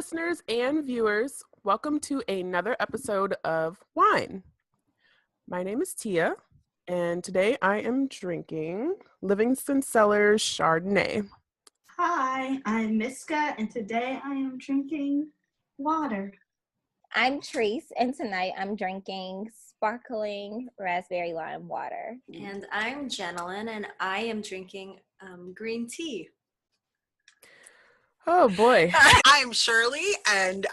listeners and viewers. Welcome to another episode of Wine. My name is Tia, and today I am drinking Livingston Cellars Chardonnay. Hi, I'm Miska, and today I am drinking water. I'm Treese, and tonight I'm drinking sparkling raspberry lime water. And I'm Jenilyn, and I am drinking green tea. Oh boy. I'm Shirley, and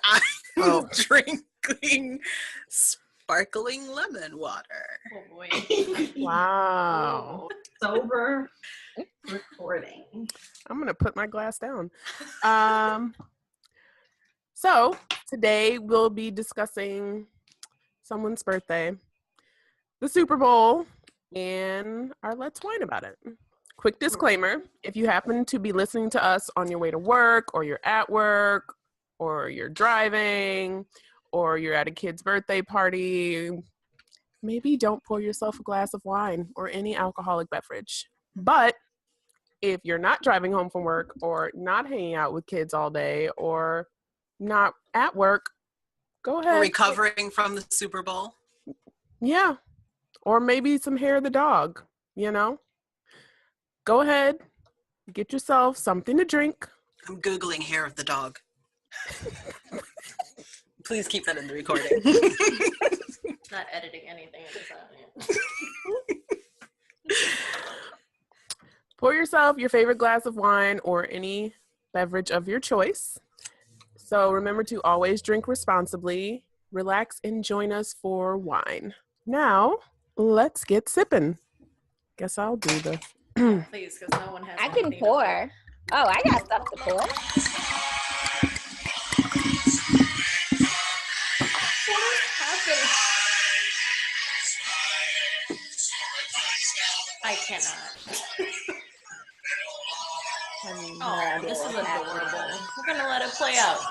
I'm drinking sparkling lemon water. Oh boy. Wow. Sober recording. I'm going to put my glass down. So today we'll be discussing someone's birthday, the Super Bowl, and our Let's Wine About It. Quick disclaimer, if you happen to be listening to us on your way to work, or you're at work, or you're driving, or you're at a kid's birthday party, maybe don't pour yourself a glass of wine or any alcoholic beverage. But if you're not driving home from work, or not hanging out with kids all day, or not at work, go ahead. Recovering from the Super Bowl. Yeah. Or maybe some hair of the dog, you know? Go ahead, get yourself something to drink. I'm Googling hair of the dog. Please keep that in the recording. Not editing anything in this audience. Pour yourself your favorite glass of wine or any beverage of your choice. So remember to always drink responsibly, relax, and join us for wine. Now, let's get sipping. Guess I'll do the... Please, because no one has. I can pour. Oh, I got stuff to pour. What happened? I cannot. Oh, this is adorable. We're gonna let it play out.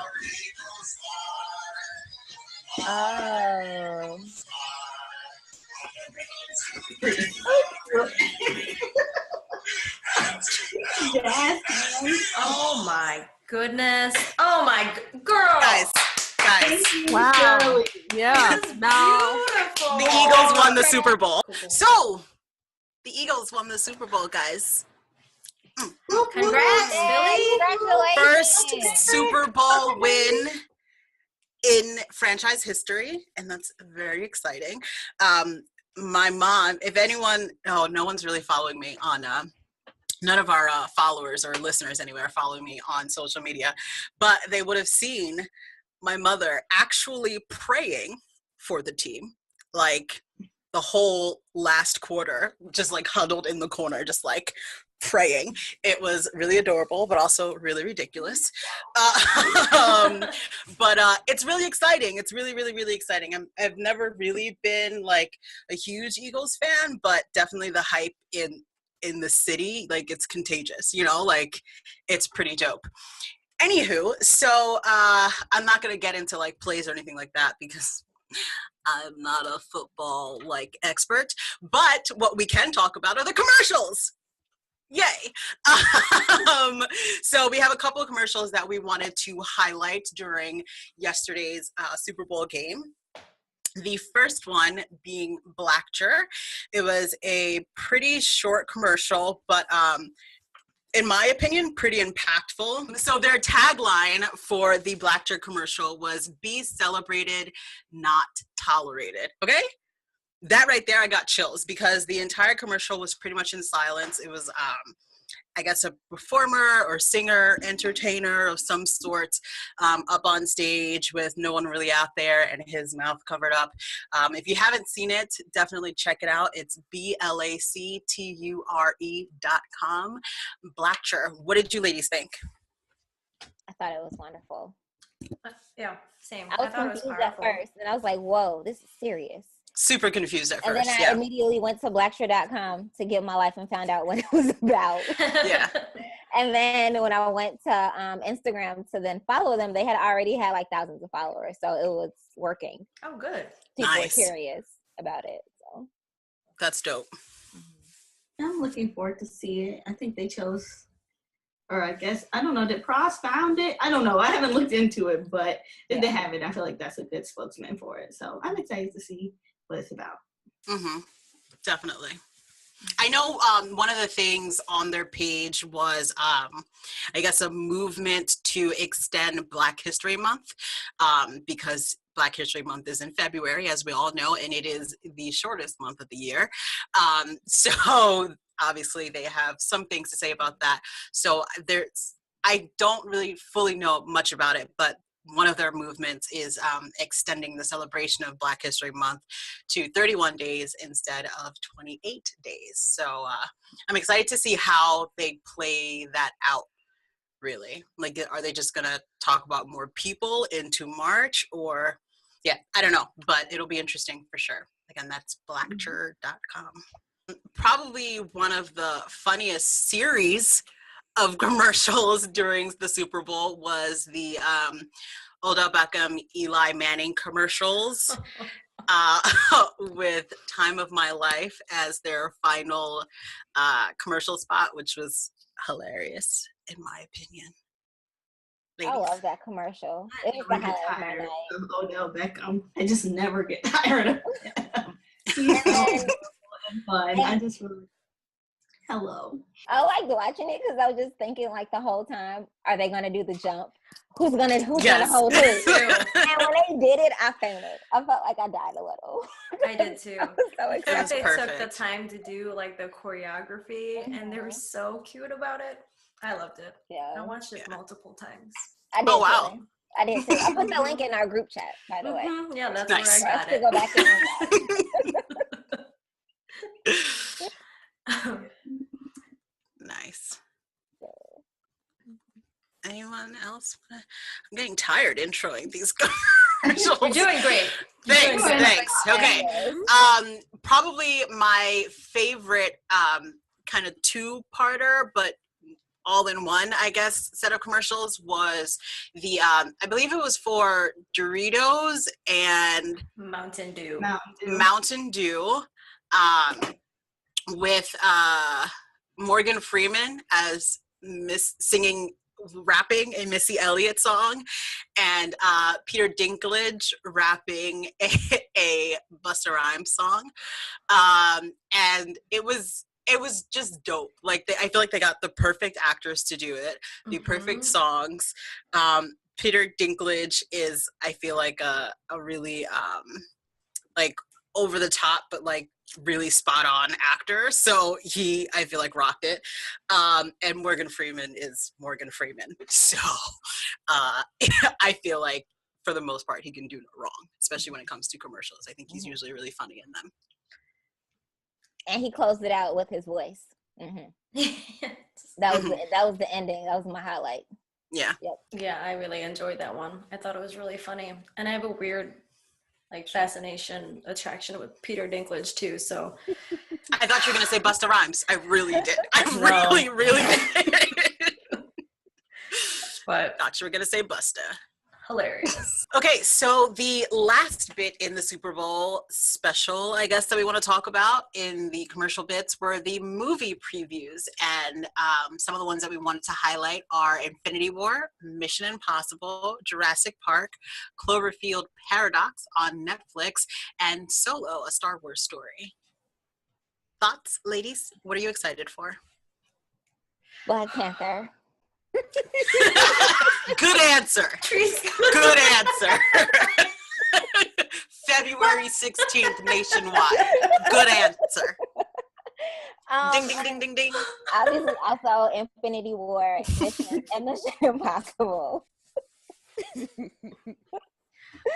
Oh. Yes. Oh my goodness. Oh my girl. Guys. Wow. Shirley. Yeah. Now, Beautiful. The Eagles won the Super Bowl. So, the Eagles won the Super Bowl, guys. Congrats, Billy. Congratulations. First Super Bowl win in franchise history, and that's very exciting. My mom, if anyone, no one's really following me on, none of our followers or listeners anyway are following me on social media, but they would have seen my mother actually praying for the team, like the whole last quarter, just like huddled in the corner, just like praying. It was really adorable, but also really ridiculous. But it's really exciting. It's really, really, really exciting. I've never really been like a huge Eagles fan, but definitely the hype in the city, like it's contagious, you know, like it's pretty dope. Anywho, so I'm not going to get into like plays or anything like that because I'm not a football like expert, but what we can talk about are the commercials. Yay. So we have a couple of commercials that we wanted to highlight during yesterday's Super Bowl game. The first one being Blackcher. It was a pretty short commercial, but in my opinion, pretty impactful. So their tagline for the Blackcher commercial was "Be celebrated, not tolerated." Okay? That right there, I got chills because the entire commercial was pretty much in silence. It was, I guess, a performer or singer, entertainer of some sort up on stage with no one really out there and his mouth covered up. If you haven't seen it, definitely check it out. It's BLACTURE.com. Blackcher. What did you ladies think? I thought it was wonderful. Yeah, same. I was thought it was confused at powerful. first, and I was like, whoa, this is serious. Super confused at And first. then I immediately went to blackshire.com to get my life and found out what it was about. Yeah. And then when I went to Instagram to then follow them, they had already had like thousands of followers. So it was working. Oh, good. People Nice. were curious about it. So That's dope. I'm looking forward to see it. I think they chose or I guess, I don't know, did Pros found it? I don't know. I haven't looked into it, but if they have it, I feel like that's a good spokesman for it. So I'm excited to see what it's about. Mm-hmm. Definitely. I know one of the things on their page was, I guess, a movement to extend Black History Month because Black History Month is in February, as we all know, and it is the shortest month of the year. So obviously they have some things to say about that. So I don't really fully know much about it, but one of their movements is extending the celebration of Black History Month to 31 days instead of 28 days. So I'm excited to see how they play that out, really. Like, are they just going to talk about more people into March? Or, yeah, I don't know, but it'll be interesting for sure. Again, that's blackcher.com. Probably one of the funniest series of commercials during the Super Bowl was the Odell Beckham, Eli Manning commercials with Time of My Life as their final commercial spot, which was hilarious in my opinion. Ladies. I love that commercial. It was the I'm highlight of my tired night. of Odell Beckham. I just never get tired of him. He's And so then- fun. I just really, hello. I liked watching it because I was just thinking like the whole time, are they gonna do the jump? Who's gonna Yes. hold who? And when they did it, I fainted. I felt like I died a little. I did too. I was so I It feel like was excited. they took the perfect. time to do like the choreography and they were so cute about it. I loved it. I Yeah, watched it multiple times. I did. Oh, wow. Too. I did too. I put the link in our group chat, by the way. Mhm. Yeah, that's Nice. For where us I to got go back and watch. it. Nice. Anyone else? I'm getting tired introing these commercials. You're doing great. You're doing Thanks, great. thanks. Okay. Yes. Probably my favorite kind of two-parter, but all in one, I guess, set of commercials was the I believe it was for Doritos and Mountain Dew. Mountain Dew, with Morgan Freeman as rapping a Missy Elliott song, and Peter Dinklage rapping a Busta Rhymes song, and it was just dope. Like I feel like they got the perfect actors to do it, the perfect songs. Peter Dinklage is, I feel like, a really like over the top, but like really spot on actor. So I feel like rocked it. And Morgan Freeman is Morgan Freeman. So I feel like for the most part, he can do no wrong, especially when it comes to commercials. I think he's usually really funny in them. And he closed it out with his voice. That was the ending. That was my highlight. Yeah. Yep. Yeah, I really enjoyed that one. I thought it was really funny. And I have a weird attraction with Peter Dinklage too. So I thought you were going to say Busta Rhymes. I really did. I No. really did. but Thought you were going to say Busta. hilarious. Okay, so the last bit in the Super Bowl special, I guess, that we want to talk about in the commercial bits were the movie previews. And some of the ones that we wanted to highlight are Infinity War, Mission Impossible, Jurassic Park, Cloverfield Paradox on Netflix, and Solo, a Star Wars story. Thoughts, ladies? What are you excited for? Black Panther. Good answer. Good answer. February 16th nationwide. Good answer. Ding, ding, ding, ding, ding. Obviously, I saw Infinity War and Mission Impossible.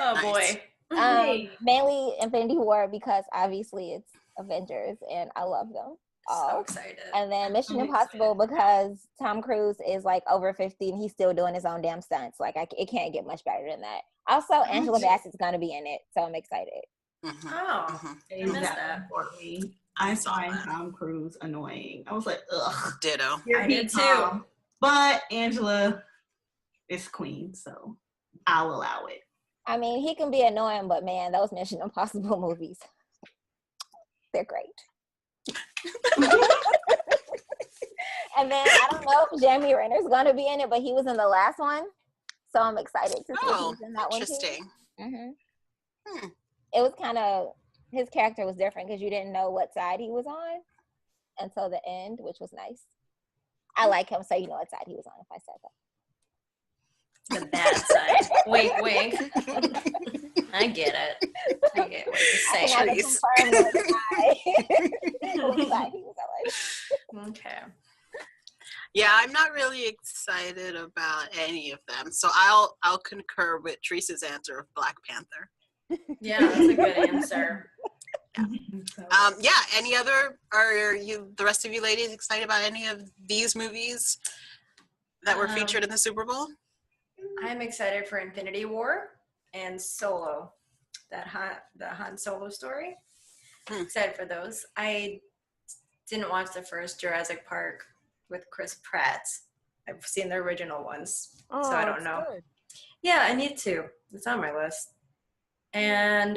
Oh Nice. boy. Mainly Infinity War because obviously it's Avengers and I love them So all. excited. And then Mission I'm Impossible because Tom Cruise is like over 50 and he's still doing his own damn stunts. Like it can't get much better than that. Also, Angela Bassett's gonna be in it, so I'm excited. Mhm, Oh, mhm. I missed that. For me. I saw find that. Tom Cruise annoying. I was like, ugh. Ditto. I did too. But Angela is queen, so I'll allow it. I mean, he can be annoying, but man, those Mission Impossible movies, they're great. And then I don't know if Jeremy Renner's gonna be in it, but he was in the last one, so I'm excited to see if he's in that one too. Interesting. It was kind of, his character was different because you didn't know what side he was on until the end, which was nice. I like him, so you know what side he was on if I said that. The bad side. Wink, wink. I get it. I get what you're saying. I can confirm what side he was on. Okay. Yeah, I'm not really excited about any of them. So I'll concur with Teresa's answer of Black Panther. Yeah, that's a good answer. Yeah, any other, the rest of you ladies excited about any of these movies that were featured in the Super Bowl? I'm excited for Infinity War and Solo, the Han Solo story. Excited for those. I didn't watch the first Jurassic Park with Chris Pratt. I've seen the original ones, so I don't know. Good. Yeah, I need to. It's on my list. And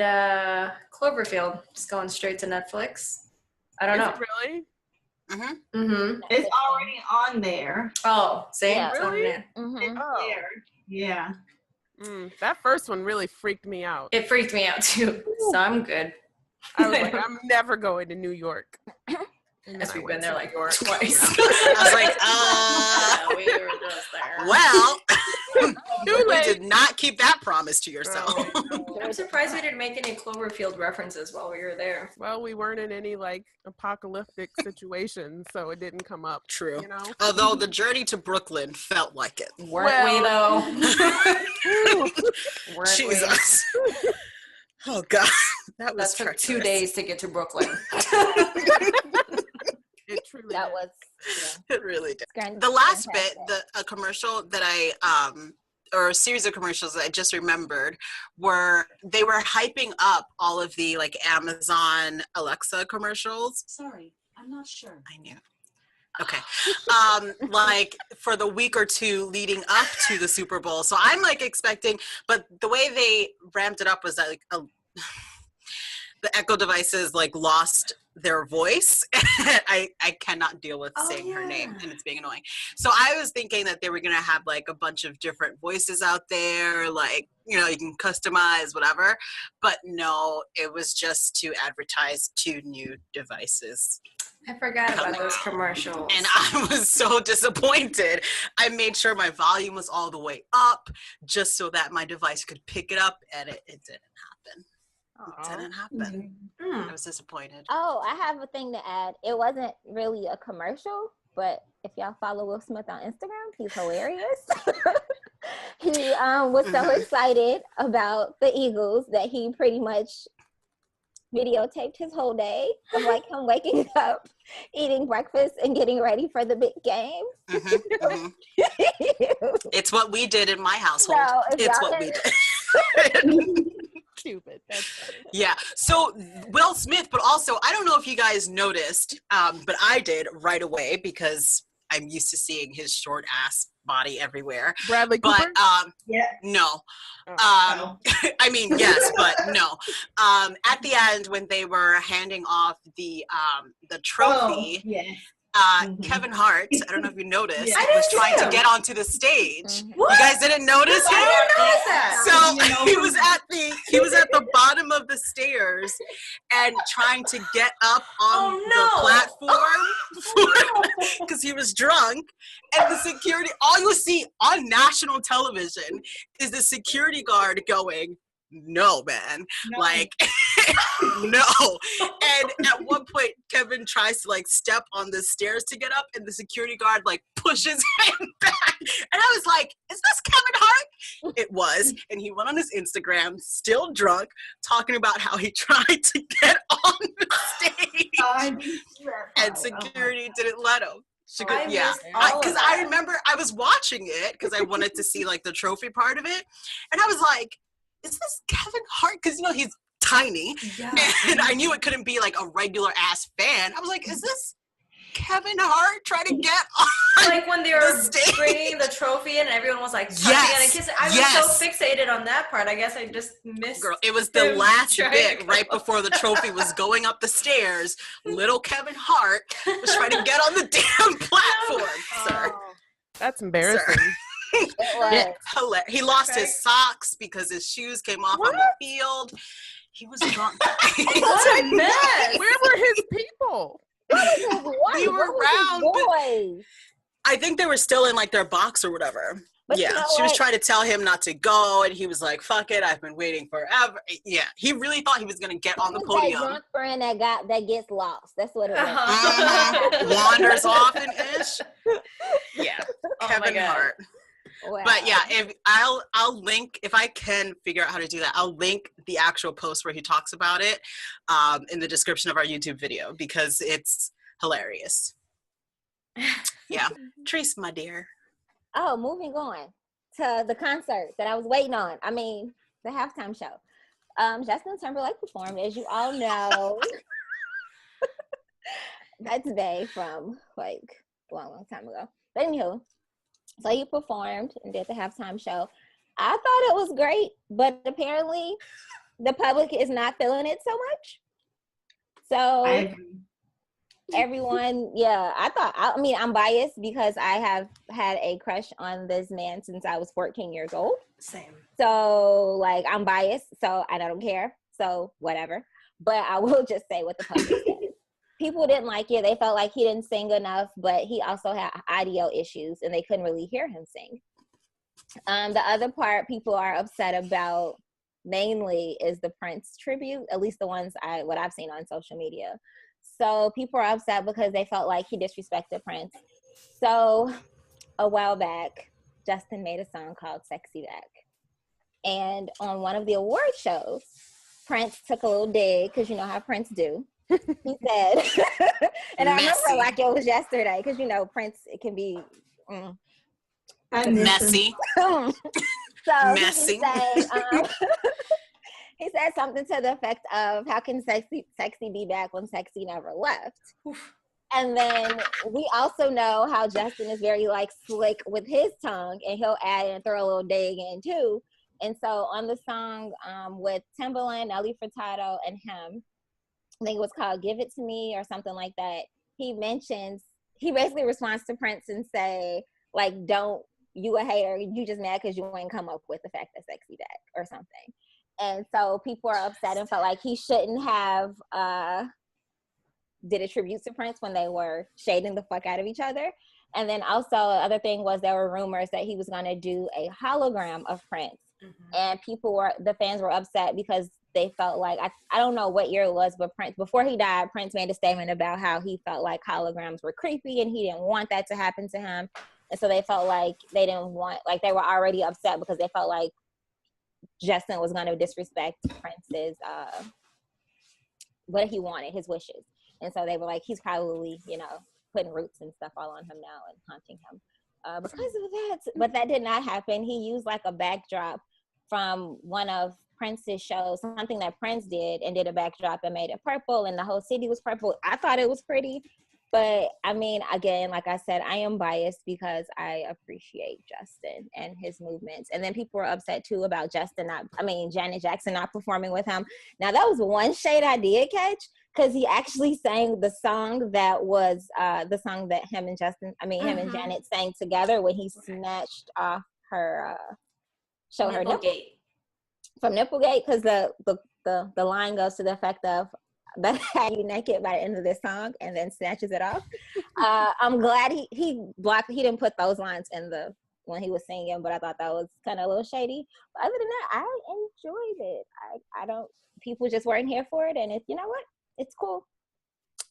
Cloverfield, just going straight to Netflix. I don't know. Is it really? It's already on there. Oh, same. Yeah. It's on Really? there. It's Oh. there. Yeah. That first one really freaked me out. It freaked me out too, so I'm good. I was like, I'm never going to New York. And then Guess I we've went been there to like New York. twice. I was like, Yeah, we were just there. well, Too you late. did not keep that promise to yourself. I'm surprised we didn't make any Cloverfield references while we were there. Well, we weren't in any like apocalyptic situations, so it didn't come up. True. You know? Although the journey to Brooklyn felt like it. Weren't we though? Weren't we? Jesus. Oh God, that was That took 2 treacherous. days to get to Brooklyn. It truly That did. was It really did. grand- The last bit, fantastic. a commercial that I or a series of commercials that I just remembered were they were hyping up all of the like Amazon Alexa commercials. Sorry, I'm not sure. I knew. Okay. Like for the week or two leading up to the Super Bowl. So I'm like expecting, but the way they ramped it up was that like the Echo devices like lost their voice. I cannot deal with saying her name and it's being annoying. So I was thinking that they were going to have like a bunch of different voices out there, like, you know, you can customize whatever, but no, it was just to advertise 2 new devices. I forgot about those commercials. And I was so disappointed. I made sure my volume was all the way up just so that my device could pick it up, and it didn't happen. It didn't happen. I was disappointed. Oh, I have a thing to add. It wasn't really a commercial, but if y'all follow Will Smith on Instagram, he's hilarious. He was so excited about the Eagles that he pretty much videotaped his whole day of like him waking up, eating breakfast, and getting ready for the big game. It's what we did in my household. So, if It's y'all what we can- did. Stupid. That's funny. Yeah. So Will Smith, but also I don't know if you guys noticed, but I did right away because I'm used to seeing his short ass body everywhere. Bradley But Cooper? no. Oh. I mean, yes, but no. At the end when they were handing off the trophy, yes. Kevin Hart, I don't know if you noticed, Yeah. was trying to him. get onto the stage. What? You guys didn't notice him? I didn't notice that. So he was at the bottom of the stairs and trying to get up on the platform because he was drunk. And the security, all you see on national television is the security guard going, "No, man." No. Like, no. And at one point, Kevin tries to like step on the stairs to get up, and the security guard like pushes him back. And I was like, "Is this Kevin Hart?" It was. And he went on his Instagram, still drunk, talking about how he tried to get on the stage, and security didn't let him. I Yeah, missed all of because that. I remember I was watching it because I wanted to see like the trophy part of it, and I was like, "Is this Kevin Hart?" Because you know he's tiny, Yeah. and I knew it couldn't be like a regular ass fan. I was like, "Is this Kevin Hart try to get on Like when they were stage. bringing the trophy and everyone was like touching it and kissing. I was so fixated on that part. I guess I just missed. Girl, it was the last trying bit to right before the trophy was going up the stairs. Little Kevin Hart was trying to get on the damn platform, sir. That's embarrassing. It was. Yeah, he lost Right. his socks because his shoes came off on the field. He was drunk. What a mess. Where were his people? They were around, but boys. I think they were still in like their box or whatever. But you yeah, know she was what? trying to tell him not to go, and he was like, "Fuck it, I've been waiting forever." Yeah, he really thought he was gonna get on the He's podium. that drunk friend that gets lost. That's what it was. Wanders off and ish. Yeah, Oh my Kevin God. Hart. Wow. But yeah, if I'll link, if I can figure out how to do that, I'll link the actual post where he talks about it in the description of our YouTube video because it's hilarious. Yeah, Trace, my dear. Oh, moving on to the concert that I was waiting on. I mean, the halftime show. Justin Timberlake performed, as you all know. That's Bay from like a long, long time ago. But anywho, so he performed and did the halftime show. I thought it was great, but apparently the public is not feeling it so much. So I agree. everyone, yeah, I mean, I'm biased because I have had a crush on this man since I was 14 years old. Same. So, like, I'm biased, so I don't care. So, whatever. But I will just say what the public said. People didn't like it. They felt like he didn't sing enough, but he also had audio issues, and they couldn't really hear him sing. The other part people are upset about mainly is the Prince tribute, at least the ones what I've seen on social media. So people are upset because they felt like he disrespected Prince. So a while back, Justin made a song called Sexy Back. And on one of the award shows, Prince took a little dig, because you know how Prince do. He said, and I remember like it was yesterday, because you know Prince, it can be I miss Messy. so Messy. he said something to the effect of, how can sexy be back when sexy never left? Oof. And then we also know how Justin is very like slick with his tongue, and he'll add and throw a little dig in too. And so on the song with Timbaland, Nelly Furtado, and him, I think it was called Give It To Me or something like that, he basically responds to Prince and say, like, don't, you a hater, you just mad because you ain't come up with the fact that sexy back or something. And so people are upset and felt like he shouldn't have did a tribute to Prince when they were shading the fuck out of each other. And then also the other thing was there were rumors that he was going to do a hologram of Prince. Mm-hmm. And the fans were upset because they felt like, I don't know what year it was, but Prince, before he died, Prince made a statement about how he felt like holograms were creepy and he didn't want that to happen to him. And so they felt like they didn't want, like they were already upset because they felt like Justin was going to disrespect Prince's, what he wanted, his wishes. And so they were like, he's probably, putting roots and stuff all on him now and haunting him because of that. But that did not happen. He used like a backdrop from one of Prince's shows, something that Prince did, and did a backdrop and made it purple, and the whole city was purple. I thought it was pretty. But I mean, again, like I said, I am biased because I appreciate Justin and his movements. And then people were upset too about Janet Jackson not performing with him. Now that was one shade I did catch, because he actually sang the song that was the song that him and Janet sang together when he snatched off her her nipple from Nipplegate, because the line goes to the effect of, that had you naked by the end of this song, and then snatches it off. I'm glad he didn't put those lines in when he was singing, but I thought that was kind of a little shady. But other than that, I enjoyed it. People just weren't here for it, and you know what? It's cool.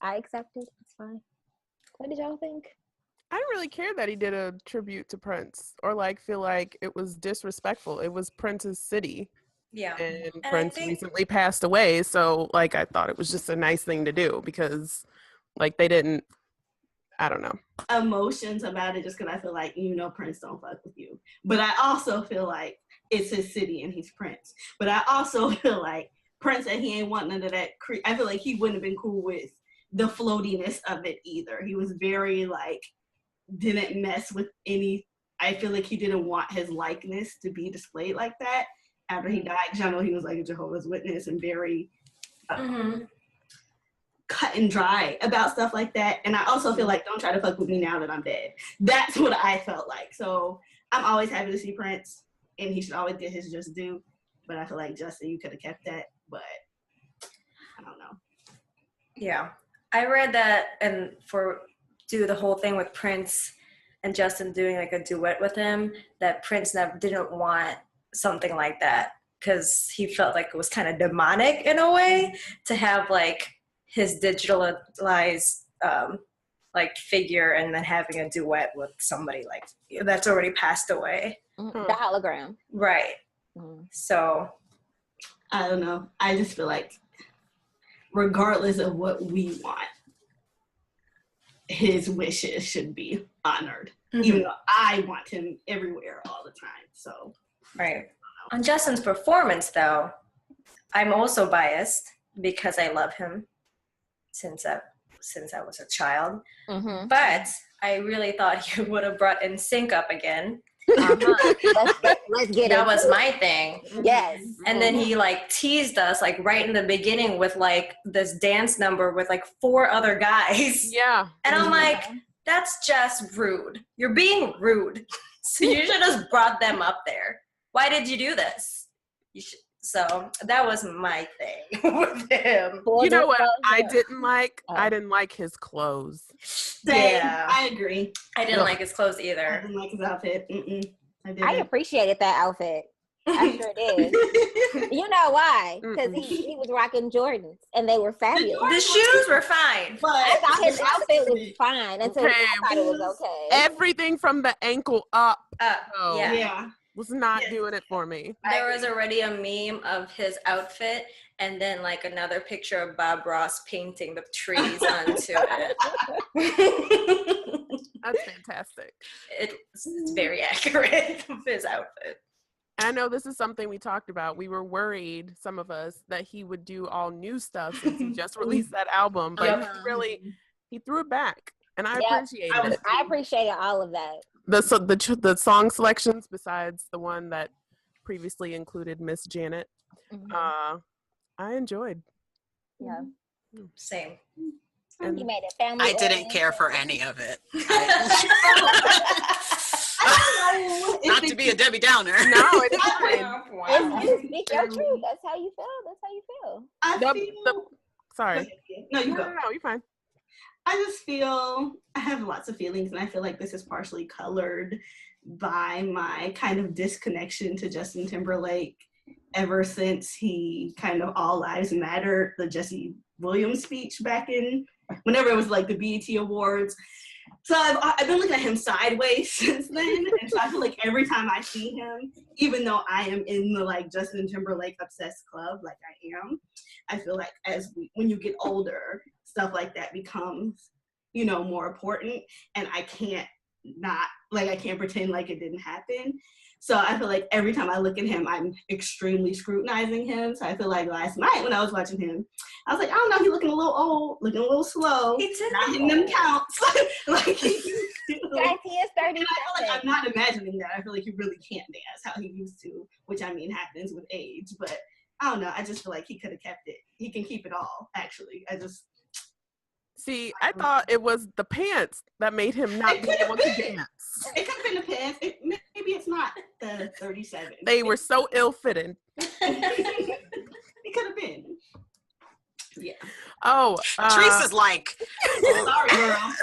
I accept it. It's fine. What did y'all think? I didn't really care that he did a tribute to Prince or feel like it was disrespectful. It was Prince's city. Yeah. And Prince recently passed away, so I thought it was just a nice thing to do because they didn't, I don't know, emotions about it just because I feel like Prince don't fuck with you, but I also feel like it's his city and he's Prince. But I also feel like Prince said he ain't want none of that I feel like he wouldn't have been cool with the floatiness of it either. He was very like, didn't mess with any. I feel like he didn't want his likeness to be displayed like that after he died. Because I know he was like a Jehovah's Witness and very cut and dry about stuff like that. And I also feel like, don't try to fuck with me now that I'm dead. That's what I felt like. So I'm always happy to see Prince, and he should always get his just due. But I feel like, Justin, you could have kept that, but I don't know. Yeah. I read that, and do the whole thing with Prince and Justin doing like a duet with him, that Prince didn't want something like that because he felt like it was kind of demonic in a way to have like his digitalized like figure and then having a duet with somebody like that's already passed away. The hologram. Right. So I don't know. I just feel like regardless of what we want, his wishes should be honored. Even though I want him everywhere all the time. So right. On Justin's performance though, I'm also biased because I love him since I was a child. But I really thought he would have brought NSYNC up again. Let's get that it. was my thing. Yes. And then he like teased us like right in the beginning with like this dance number with like 4 other guys. Yeah. And I'm like, that's just rude. You're being rude. So you should have brought them up there. Why did you do this? So that was my thing with him. You know what I didn't like? I didn't like his clothes. Yeah, I agree. I didn't like his clothes either. I didn't like his outfit. I appreciated that outfit. I sure did. You know why? Because he was rocking Jordans and they were fabulous. The shoes were fine. But I thought his outfit was fine until I thought it was okay. Everything from the ankle up. Yeah. Was not doing it for me. There was already a meme of his outfit and then like another picture of Bob Ross painting the trees onto it. That's fantastic. It's very accurate of his outfit. I know this is something we talked about. We were worried, some of us, that he would do all new stuff since he just released that album, but he threw it back, and I appreciated it. I appreciated all of that. The song selections, besides the one that previously included Miss Janet, I enjoyed. Yeah. Same. And he made it family. I didn't care for any of it. Not to be a Debbie Downer. No, it isn't. You speak your truth. That's how you feel. That's how you feel. Sorry. No, you go. No, you're fine. I just feel I have lots of feelings, and I feel like this is partially colored by my kind of disconnection to Justin Timberlake ever since he kind of All Lives Matter, the Jesse Williams speech back in whenever it was like the BET Awards. So I've been looking at him sideways since then, and so I feel like every time I see him, even though I am in the like Justin Timberlake obsessed club, like I am, I feel like when you get older, stuff like that becomes, more important, and I can't pretend like it didn't happen. So I feel like every time I look at him, I'm extremely scrutinizing him. So I feel like last night when I was watching him, I was like, I don't know, he's looking a little old, looking a little slow, not hitting them counts. He is 30. I feel like I'm not imagining that. I feel like he really can't dance how he used to, which I mean happens with age. But I don't know. I just feel like he could have kept it. He can keep it all, actually. See, I thought it was the pants that made him not be able to dance. It could have been the pants. Maybe it's not the 37. They were so ill-fitting. It could have been. Yeah. Oh, Teresa's like, sorry, girl.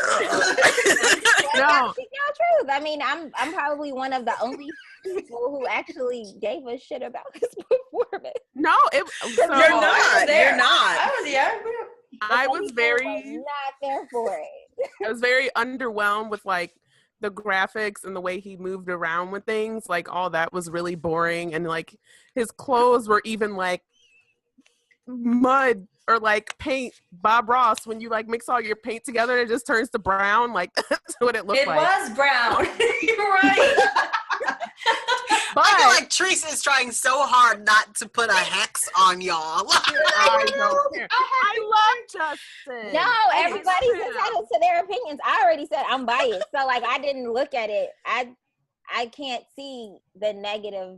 No, truth. I mean, I'm probably one of the only people who actually gave a shit about his performance. No, you're not. You're not. I was very not there for it. I was very underwhelmed with like the graphics and the way he moved around with things. Like all that was really boring, and like his clothes were even like mud or like paint. Bob Ross, when you like mix all your paint together, it just turns to brown. Like that's what it looked like. It was brown. You're right. But I feel like Teresa is trying so hard not to put a hex on y'all. I don't care. I love Justin. No, I everybody's love him. entitled to their opinions. I already said I'm biased, so like I didn't look at it. I can't see the negative.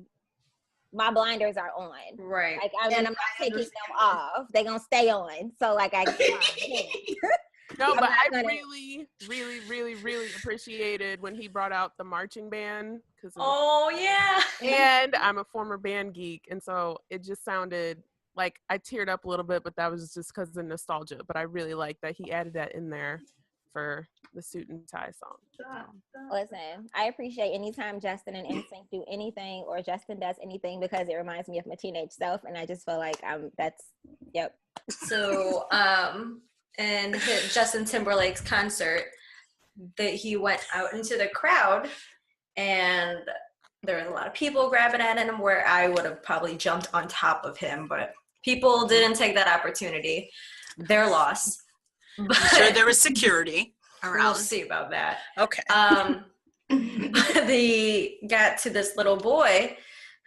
My blinders are on. Right. Like and I'm not taking them off. They're gonna stay on. So like I can't. No, I'm but not I gonna- really appreciated when he brought out the marching band. Oh yeah. And I'm a former band geek, and so it just sounded like I teared up a little bit, but that was just because of nostalgia. But I really like that he added that in there for the suit and tie song. Listen, I appreciate anytime Justin and NSYNC do anything or Justin does anything because it reminds me of my teenage self, and I just feel like yep. So in Justin Timberlake's concert, that he went out into the crowd, and there was a lot of people grabbing at him where I would have probably jumped on top of him, but people didn't take that opportunity. Their loss. I'm sure there was security around. We'll see about that. Okay. They got to this little boy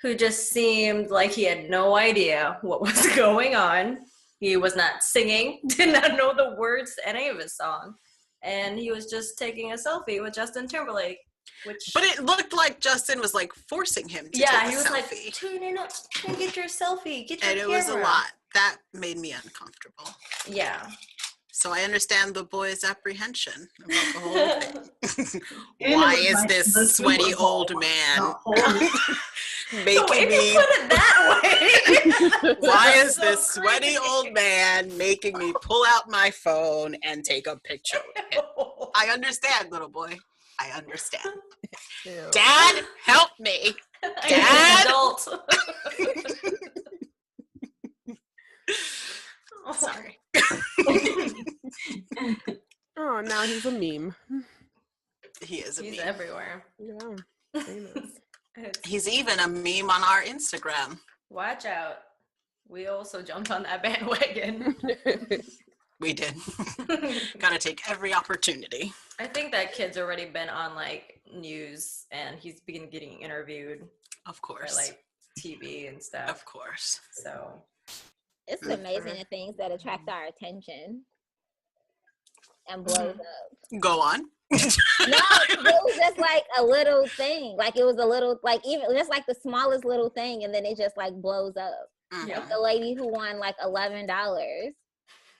who just seemed like he had no idea what was going on. He was not singing, did not know the words to any of his song, and he was just taking a selfie with Justin Timberlake. But it looked like Justin was like forcing him to take a he was selfie. like, turn, get your selfie, get your And it camera. was a lot. That made me uncomfortable. Yeah. So I understand the boy's apprehension about the whole thing. And Why it was is like this the sweaty Super Bowl. old man The whole- making So if me? you put it that way. Why is so this sweaty crazy. old man making me pull out my phone and take a picture with him? I understand, little boy. I understand. Ew. Dad, help me. I'm an adult. Sorry. Oh, now he's a meme. He is a He's meme. everywhere. Yeah, famous. He's even a meme on our Instagram. Watch out. We also jumped on that bandwagon. We did. Gotta take every opportunity. I think that kid's already been on like news and he's been getting interviewed Of for course. like TV and stuff. Of course. So It's amazing the things that attract our attention and blows up. Go on. No, it was just like a little thing. Like it was a little, like even just like the smallest little thing, and then it just like blows up. Mhm. Like the lady who won like $11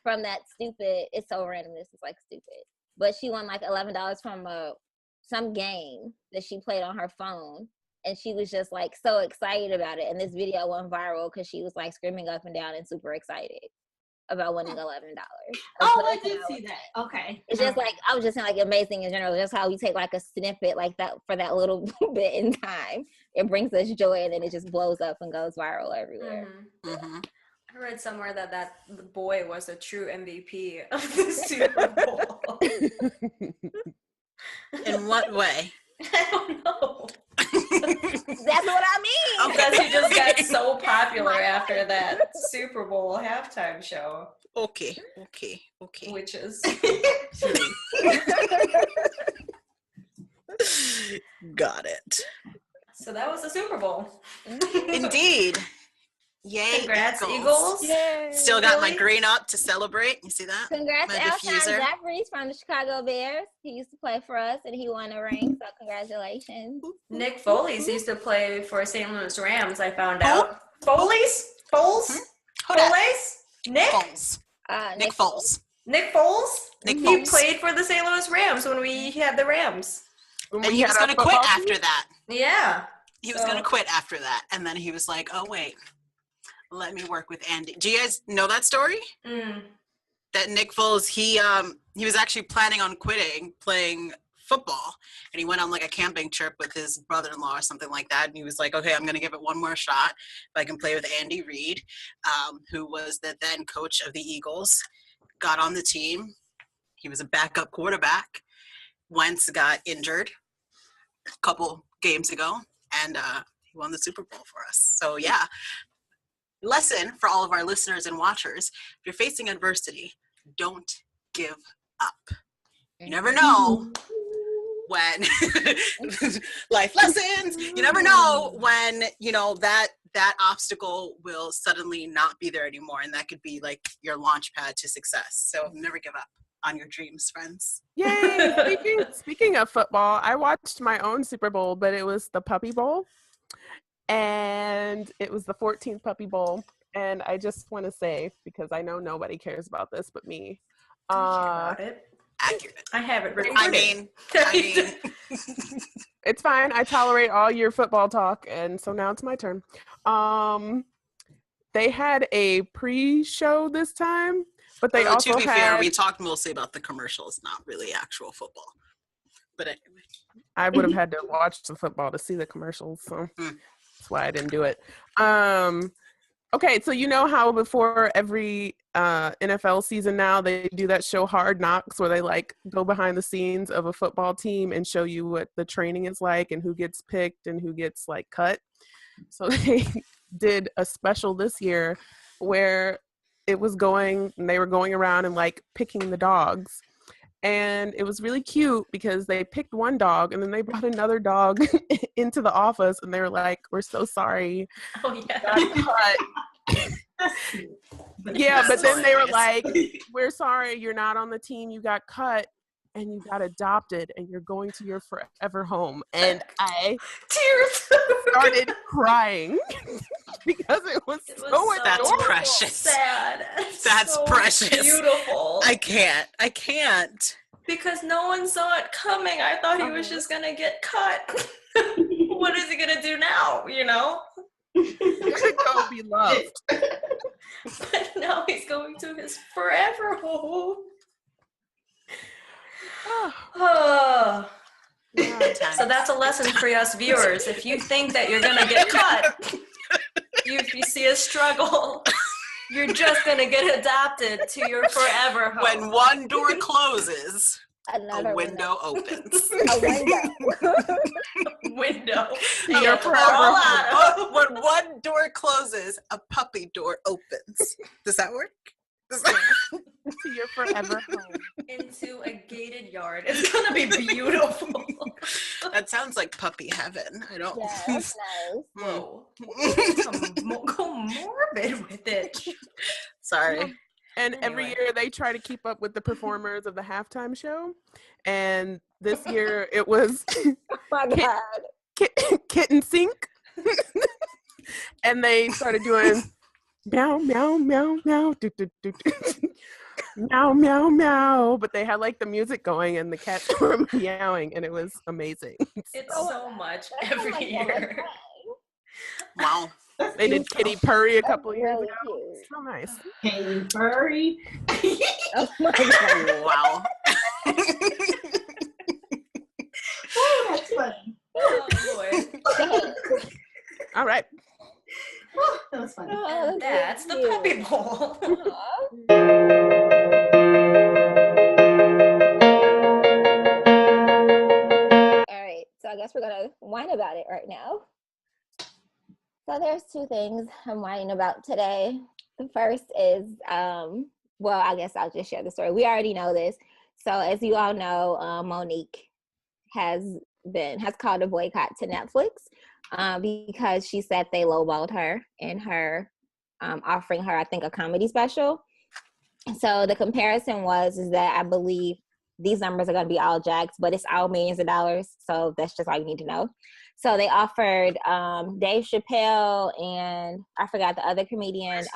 from that stupid. It's so random. This is like stupid, but she won like $11 from some game that she played on her phone, and she was just like so excited about it. And this video went viral because she was like screaming up and down and super excited about winning $11. Oh, I did see that. Okay. It's just like, I was just saying, like, amazing in general. Just how we take like a snippet like that for that little bit in time. It brings us joy, and then it just blows up and goes viral everywhere. Mhm. I read somewhere that the boy was a true MVP of the Super Bowl. In what way? I don't know. That's what I mean. Because he just got so popular after that Super Bowl halftime show, Okay. which is Got it. so that was the Super Bowl. Indeed. Yay. Congrats, Eagles. Yay. Still got my Really? green up to celebrate. You see that? Congrats My to Alshon diffuser. Jeffries from the Chicago Bears. He used to play for us, and he won a ring, so congratulations. Nick Foles used to play for St. Louis Rams, I found out. Foles? Foles? Who dat? Foles? Nick? Foles. Nick Foles. Nick Foles? Nick He Foles. played for the St. Louis Rams when we had the Rams. When And we he had was our going to quit football after team? that. Yeah. He was So- going to quit after that. And then he was like, oh, wait. Let me work with Andy. Do you guys know that story? Mm. That Nick Foles, he was actually planning on quitting playing football, and he went on like a camping trip with his brother-in-law or something like that, and he was like, okay, I'm gonna give it one more shot if I can play with Andy Reid, who was the then coach of the Eagles. Got on the team. He was a backup quarterback. Wentz got injured a couple games ago, and he won the Super Bowl for us. So yeah, lesson for all of our listeners and watchers: if you're facing adversity, don't give up. You never know when life lessons, you never know when, that that obstacle will suddenly not be there anymore, and that could be like your launch pad to success. So never give up on your dreams, friends. Yay! Speaking of football, I watched my own Super Bowl, but it was the Puppy Bowl, and it was the 14th Puppy Bowl. And I just want to say, because I know nobody cares about this but me. I care about it. Accurate. I have it recorded. I mean, It's fine. I tolerate all your football talk, and so now it's my turn. They had a pre-show this time, but they also to be had... fair, we talked mostly about the commercials, not really actual football. But anyway. I would have had to watch the football to see the commercials, so that's why I didn't do it. Okay, so you know how before every NFL season now they do that show Hard Knocks, where they like go behind the scenes of a football team and show you what the training is like and who gets picked and who gets like cut. So they did a special this year where they were going around and like picking the dogs. And it was really cute because they picked one dog and then they brought another dog into the office and they were like, "We're so sorry." Oh yeah. Yeah, but then they were like, "We're sorry, you're not on the team. You got cut and you got adopted and you're going to your forever home." And I started crying because it was so adorable. That's precious. Sad. That's so precious. Beautiful. I can't. Because no one saw it coming. I thought he was just gonna get cut. What is he gonna do now? You know? He's gonna go be loved. But now he's going to his forever home. Oh. So that's a lesson for us viewers. If you think that you're gonna get cut, if you see a struggle, you're just gonna get adopted to your forever home. When one door closes, Another a window opens. A window. Window. Your forever home. When one door closes, a puppy door opens. Does that work? To your forever home. Into a gated yard. It's gonna be beautiful. That sounds like puppy heaven. I don't. Yeah, that's nice. Whoa. Go morbid with it. Sorry. And every Anyway. year they try to keep up with the performers of the halftime show. And this year it was Oh my God. Kitten Sink. And they started doing meow, meow, meow, meow, do, do, do, do. Meow, meow, meow. But they had like the music going and the cats were meowing, and it was amazing. It's so much every year. Wow. They did Kitty Purry a couple years Really ago. cute. So nice. Hey, furry. Oh my God. Wow. Oh, that's funny. Oh boy. All right. Oh, that was funny. Oh, That's the cute. puppy bowl. Aw. All right, so I guess we're gonna whine about it right now. So there's two things I'm whining about today. The first is, well, I guess I'll just share the story. We already know this. So as you all know, Monique has called a boycott to Netflix because she said they lowballed her in her offering her, I think, a comedy special. So the comparison is that I believe these numbers are going to be all jacks, but it's all millions of dollars. So that's just all you need to know. So they offered Dave Chappelle and I forgot the other comedian,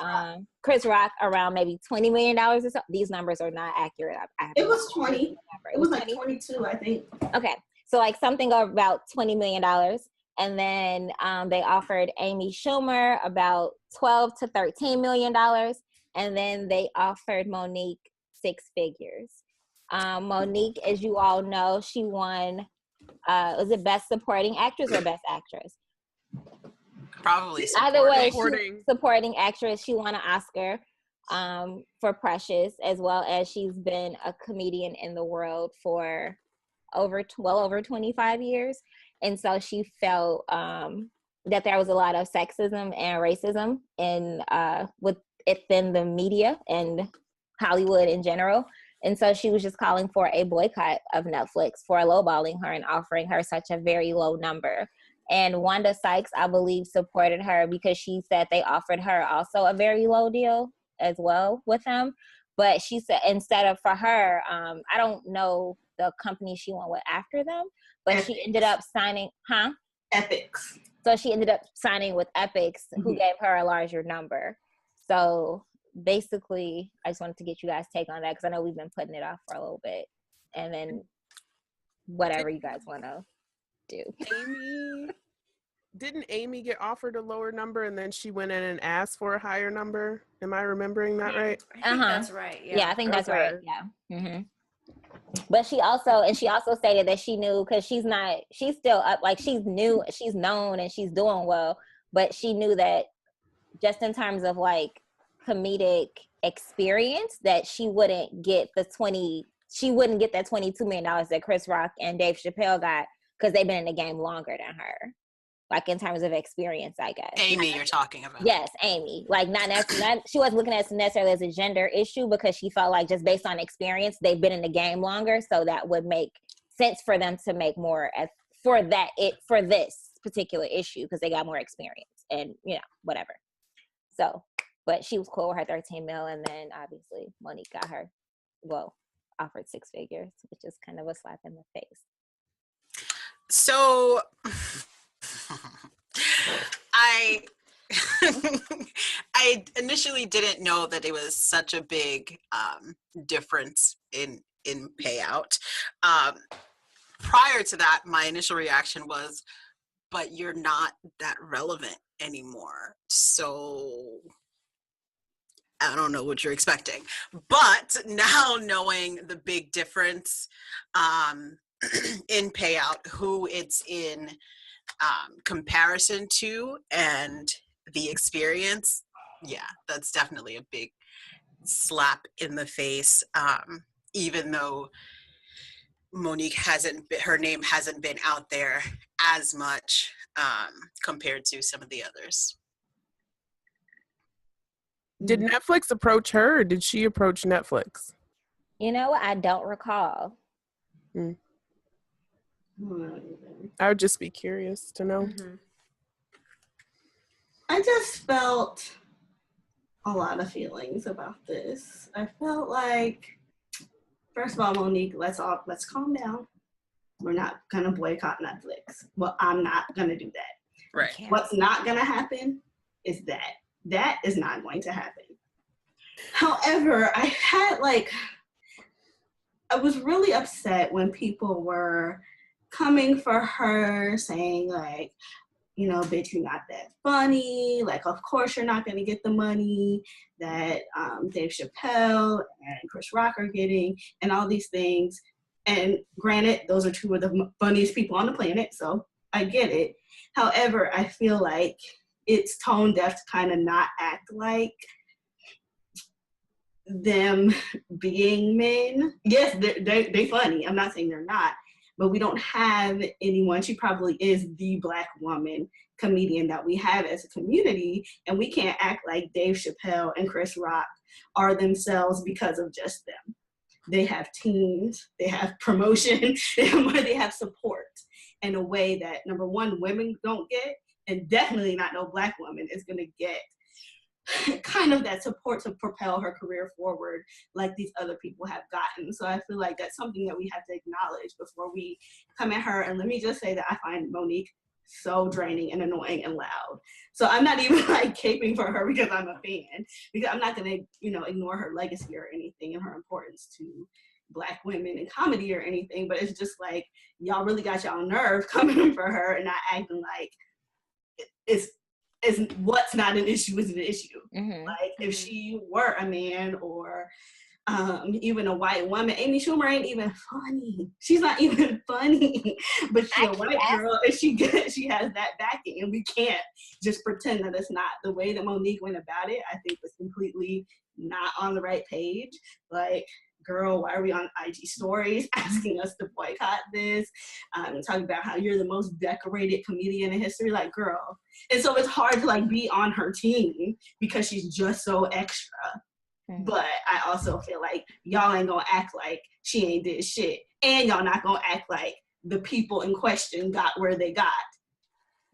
Chris Rock, around maybe $20 million or so. These numbers are not accurate. It was 20. It was like 22, I think. Okay. So like something about $20 million. And then they offered Amy Schumer about $12 to $13 million. And then they offered Monique 6 figures. Monique, as you all know, she won, was it Best Supporting Actress or Best Actress? Probably Either way, Supporting. supporting actress. She won an Oscar for Precious, as well as she's been a comedian in the world for well over 25 years. And so she felt that there was a lot of sexism and racism within the media and Hollywood in general. And so she was just calling for a boycott of Netflix for lowballing her and offering her such a very low number. And Wanda Sykes, I believe, supported her because she said they offered her also a very low deal as well with them. But she said instead of for her, I don't know the company she went with after them, but Epics. she ended up signing, Epics. So she ended up signing with Epics, who gave her a larger number. So basically, I just wanted to get you guys' take on that because I know we've been putting it off for a little bit. And then whatever you guys want to do. Didn't Amy get offered a lower number and then she went in and asked for a higher number? Am I remembering that right? I think that's right. Yeah, I think that's right. Yeah. But she also stated that she knew, because she's still up, like she's new, she's known and she's doing well, but she knew that just in terms of like comedic experience that she wouldn't get that $22 million that Chris Rock and Dave Chappelle got because they've been in the game longer than her. Like in terms of experience, I guess. Amy, you're talking about. Yes, Amy. Like not she wasn't looking at it necessarily as a gender issue because she felt like just based on experience, they've been in the game longer, so that would make sense for them to make more for this particular issue because they got more experience and whatever. So, but she was cool with her 13 mil, and then obviously Monique got her offered 6 figures, which is kind of a slap in the face. So I initially didn't know that it was such a big difference in payout. Prior to that, my initial reaction was, but you're not that relevant anymore. So I don't know what you're expecting. But now knowing the big difference in payout, who it's in comparison to, and the experience, yeah, that's definitely a big slap in the face. Even though Monique her name hasn't been out there as much compared to some of the others. Did Netflix approach her, or did she approach Netflix? I don't recall. I would just be curious to know. I just felt a lot of feelings about this. I felt like, first of all, Monique, let's calm down. We're not gonna boycott Netflix. Well, I'm not gonna do that. Right. What's not gonna happen is that is not going to happen. However, I was really upset when people were coming for her saying like, bitch, you're not that funny. Like, of course you're not going to get the money that Dave Chappelle and Chris Rock are getting and all these things. And granted, those are two of the funniest people on the planet, so I get it. However, I feel like it's tone deaf to kind of not act like them being men. Yes, they're funny. I'm not saying they're not. But we don't have anyone. She probably is the Black woman comedian that we have as a community, and we can't act like Dave Chappelle and Chris Rock are themselves because of just them. They have teams, they have promotion, they have support in a way that, number one, women don't get, and definitely not no Black woman is going to get kind of that support to propel her career forward like these other people have gotten. So I feel like that's something that we have to acknowledge before we come at her. And let me just say that I find Monique so draining and annoying and loud. So I'm not even like caping for her because I'm a fan, because I'm not going to, ignore her legacy or anything and her importance to Black women in comedy or anything. But it's just like, y'all really got y'all nerve coming for her and not acting like it's what's not an issue is an issue. Like if she were a man or even a white woman, Amy Schumer ain't even funny. She's not even funny, but she's a white girl and she has that backing, and we can't just pretend that it's not. The way that Monique went about it, I think was completely not on the right page. Like, girl, why are we on IG stories asking us to boycott this? Talking about how you're the most decorated comedian in history. Like, girl. And so it's hard to like be on her team because she's just so extra. But I also feel like y'all ain't gonna act like she ain't did shit. And y'all not gonna act like the people in question got where they got.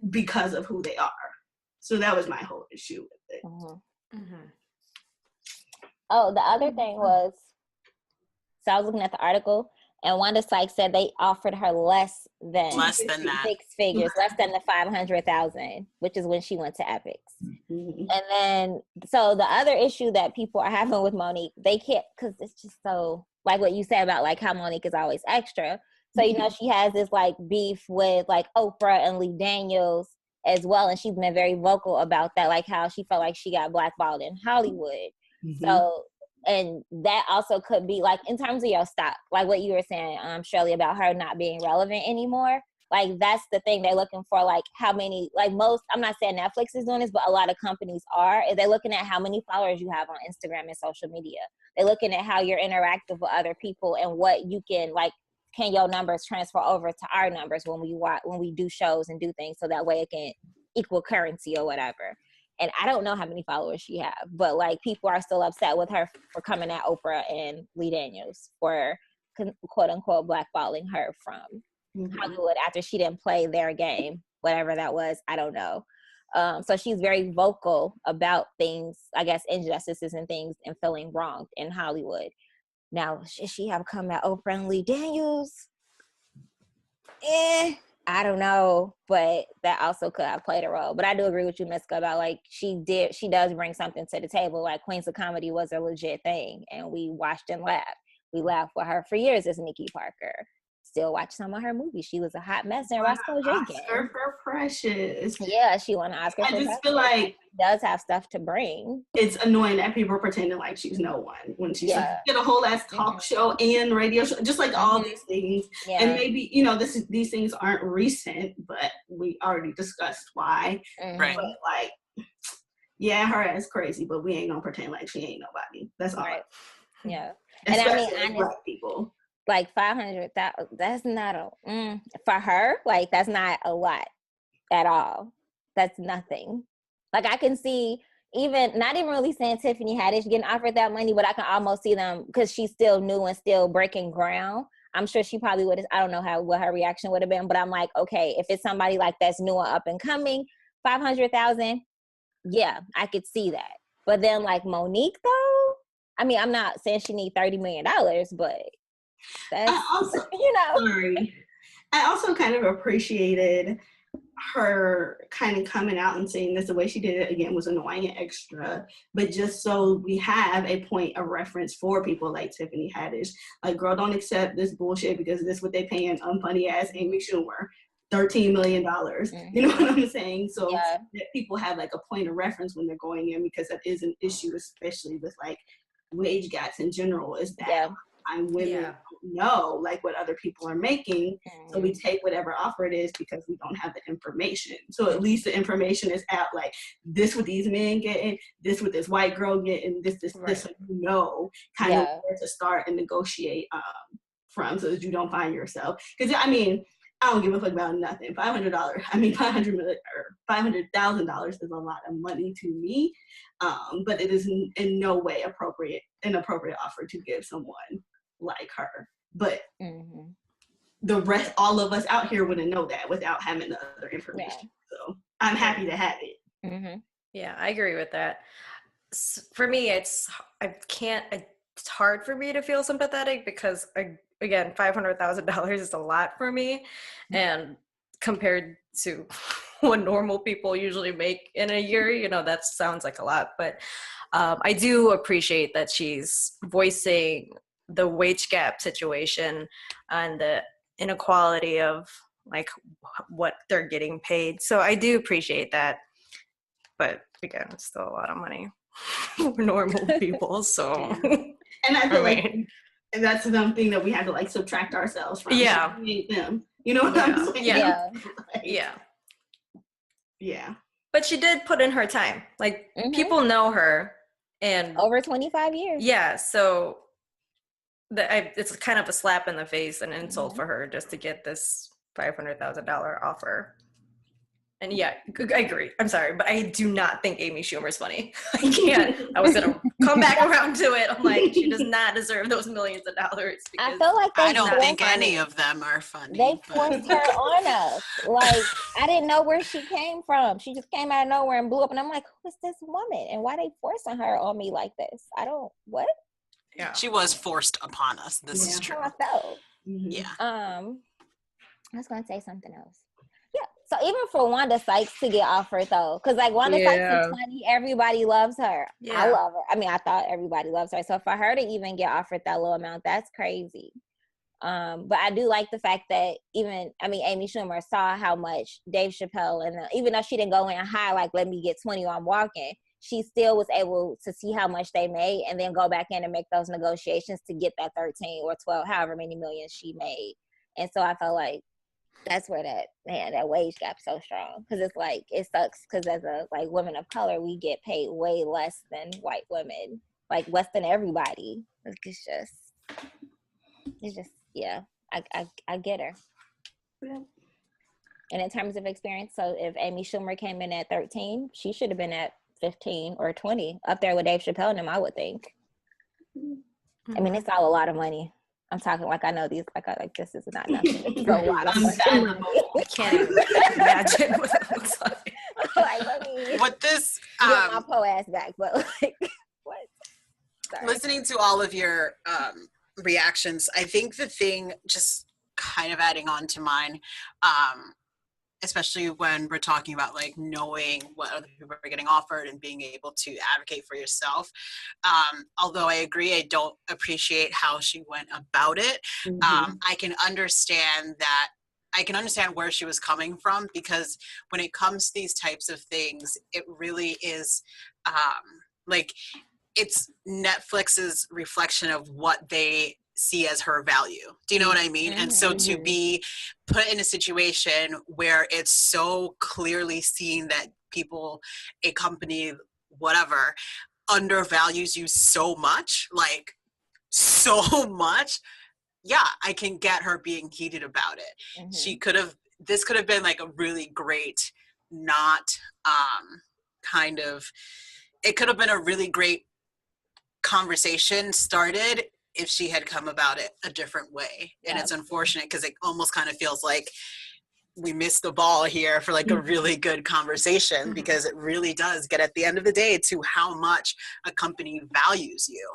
because of who they are. So that was my whole issue with it. Oh, the other thing was, so I was looking at the article, and Wanda Sykes said they offered her less than that. 6 figures, less than the 500,000, which is when she went to Epics. And then, so the other issue that people are having with Monique, they can't, because it's just so, like what you said about like how Monique is always extra. So, you know, she has this like beef with like Oprah and Lee Daniels as well. And she's been very vocal about that, like how she felt like she got blackballed in Hollywood. So, and that also could be like in terms of your stock, like what you were saying, Shirley, about her not being relevant anymore. Like that's the thing they're looking for, like how many, like most, I'm not saying Netflix is doing this, but a lot of companies are. They're looking at how many followers you have on Instagram and social media. They're looking at how you're interactive with other people and what you can, like, can your numbers transfer over to our numbers when we do shows and do things, so that way it can equal currency or whatever. And I don't know how many followers she have, but like people are still upset with her for coming at Oprah and Lee Daniels for quote unquote blackballing her from Hollywood after she didn't play their game, whatever that was. I don't know. So she's very vocal about things, I guess, injustices and things and feeling wronged in Hollywood. Now, should she have come at Oprah and Lee Daniels? I don't know, but that also could have played a role. But I do agree with you, Miska, about like she does bring something to the table. Like Queens of Comedy was a legit thing, and we watched and laughed. We laughed with her for years as Nikki Parker. Still watch some of her movies. She was a hot mess in Roscoe Jenkins. Oscar for Precious. Yeah, she won an Oscar for Precious. I just feel like she does have stuff to bring. It's annoying that people are pretending like she's no one when she's like, get a whole ass talk show and radio show, just like all these things. And maybe, you know, these things aren't recent, but we already discussed why. Right. But like, yeah, her ass crazy, but we ain't gonna pretend like she ain't nobody. That's all. Right. Yeah. Especially and I mean, Black people. Like 500,000, that's not for her, like that's not a lot at all. That's nothing. Like I can see, even not even really saying Tiffany Haddish getting offered that money, but I can almost see them, because she's still new and still breaking ground. I'm sure she probably would have, I don't know what her reaction would have been, but I'm like, okay, if it's somebody like that's new and up and coming, 500,000, yeah, I could see that. But then like Monique though, I mean, I'm not saying she need $30 million, but that's, I also, you know. Sorry. I also kind of appreciated her kind of coming out and saying this. The way she did it again was annoying and extra, but just so we have a point of reference for people like Tiffany Haddish. Like, girl, don't accept this bullshit because this is what they paying unfunny ass Amy Schumer. $13 million. You know what I'm saying? So that people have like a point of reference when they're going in, because that is an issue, especially with like wage gaps in general, is that women don't know like what other people are making. So we take whatever offer it is because we don't have the information. So at least the information is out, like this what these men getting, this what this white girl getting, this so you know kind of where to start and negotiate from, so that you don't find yourself. Because I mean, I don't give a fuck about nothing. $500, I mean $500,000 is a lot of money to me, but it is in no way an appropriate offer to give someone like her. But the rest, all of us out here wouldn't know that without having the other information. So I'm happy to have it. Yeah, I agree with that. For me, it's hard for me to feel sympathetic because, again, $500,000 is a lot for me, and compared to what normal people usually make in a year, you know, that sounds like a lot. But I do appreciate that she's voicing the wage gap situation and the inequality of like what they're getting paid. So I do appreciate that. But again, it's still a lot of money for normal people. So and I feel like that's something that we have to like subtract ourselves from. Yeah. Them. You know what I'm saying? Yeah. But she did put in her time. Like people know her, and over 25 years. Yeah. So it's kind of a slap in the face, an insult for her just to get this $500,000 offer. And yeah, I agree. I'm sorry, but I do not think Amy Schumer's funny. I can't. I was gonna come back around to it. I'm like, she does not deserve those millions of dollars. I feel like I don't think any of them are funny. They forced her on us. Like, I didn't know where she came from. She just came out of nowhere and blew up. And I'm like, who is this woman? And why they forcing her on me like this? What? Yeah. She was forced upon us. This is true. How I felt. Yeah. I was going to say something else. Yeah. So even for Wanda Sykes to get offered though, because like Wanda Sykes is 20, everybody loves her. Yeah. I love her. I mean, I thought everybody loves her. So for her to even get offered that low amount, that's crazy. But I do like the fact that Amy Schumer saw how much Dave Chappelle and even though she didn't go in high, like let me get 20 or I'm walking, she still was able to see how much they made and then go back in and make those negotiations to get that 13 or 12, however many millions she made. And so I felt like that's where that wage gap's so strong, because it's like it sucks because as a like women of color we get paid way less than white women, like less than everybody. It's just yeah, I get her. Yeah. And in terms of experience, so if Amy Schumer came in at 13, she should have been at 15 or 20, up there with Dave Chappelle and them, I would think. Mm-hmm. I mean, it's all a lot of money. I'm talking like I know these, like this is not nothing. It's a lot of money. I can't even imagine what it looks like. Like, let me what this get my po ass back, but like, what? Sorry. Listening to all of your reactions, I think the thing, just kind of adding on to mine, especially when we're talking about like knowing what other people are getting offered and being able to advocate for yourself. Although I agree, I don't appreciate how she went about it. Mm-hmm. I can understand where she was coming from, because when it comes to these types of things, it really is like it's Netflix's reflection of what they see as her value. Do you know what I mean? Mm-hmm. And so to be put in a situation where it's so clearly seen that a company, whatever, undervalues you so much, yeah, I can get her being heated about it. Mm-hmm. This could have been like a really great, it could have been a really great conversation started if she had come about it a different way. And it's unfortunate because it almost kind of feels like we missed the ball here for like a really good conversation, because it really does get at the end of the day to how much a company values you.